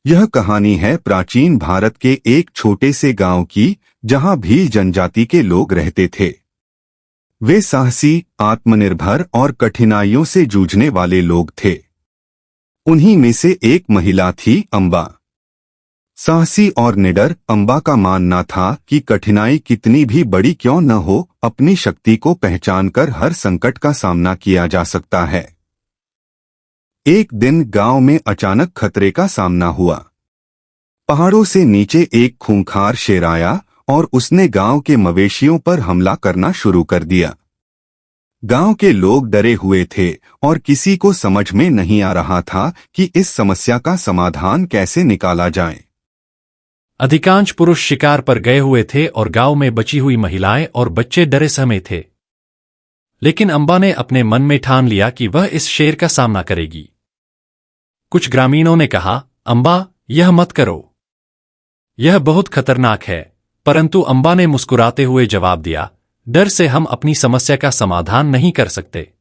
यह कहानी है प्राचीन भारत के एक छोटे से गांव की, जहां भील जनजाति के लोग रहते थे। वे साहसी, आत्मनिर्भर और कठिनाइयों से जूझने वाले लोग थे। उन्हीं में से एक महिला थी अम्बा। साहसी और निडर अम्बा का मानना था कि कठिनाई कितनी भी बड़ी क्यों न हो, अपनी शक्ति को पहचानकर हर संकट का सामना किया जा सकता है। एक दिन गांव में अचानक खतरे का सामना हुआ। पहाड़ों से नीचे एक खूंखार शेर आया और उसने गांव के मवेशियों पर हमला करना शुरू कर दिया। गांव के लोग डरे हुए थे और किसी को समझ में नहीं आ रहा था कि इस समस्या का समाधान कैसे निकाला जाए। अधिकांश पुरुष शिकार पर गए हुए थे और गांव में बची हुई महिलाएं और बच्चे डरे सहमे थे। लेकिन अम्बा ने अपने मन में ठान लिया कि वह इस शेर का सामना करेगी। कुछ ग्रामीणों ने कहा, अम्बा, यह मत करो, यह बहुत खतरनाक है। परंतु अम्बा ने मुस्कुराते हुए जवाब दिया, डर से हम अपनी समस्या का समाधान नहीं कर सकते।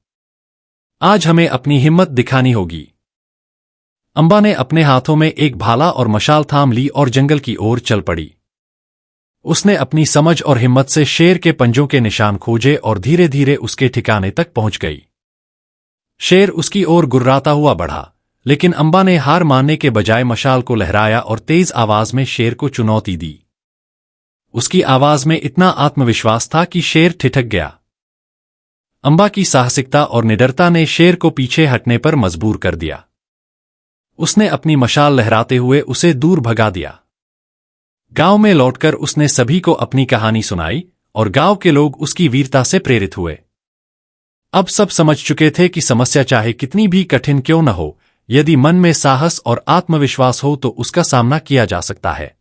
आज हमें अपनी हिम्मत दिखानी होगी। अम्बा ने अपने हाथों में एक भाला और मशाल थाम ली और जंगल की ओर चल पड़ी। उसने अपनी समझ और हिम्मत से शेर के पंजों के निशान खोजे और धीरे धीरे उसके ठिकाने तक पहुंच गई। शेर उसकी ओर गुर्राता हुआ बढ़ा, लेकिन अम्बा ने हार मानने के बजाय मशाल को लहराया और तेज आवाज में शेर को चुनौती दी। उसकी आवाज में इतना आत्मविश्वास था कि शेर ठिठक गया। अम्बा की साहसिकता और निडरता ने शेर को पीछे हटने पर मजबूर कर दिया। उसने अपनी मशाल लहराते हुए उसे दूर भगा दिया। गांव में लौटकर उसने सभी को अपनी कहानी सुनाई और गांव के लोग उसकी वीरता से प्रेरित हुए। अब सब समझ चुके थे कि समस्या चाहे कितनी भी कठिन क्यों न हो, यदि मन में साहस और आत्मविश्वास हो तो उसका सामना किया जा सकता है।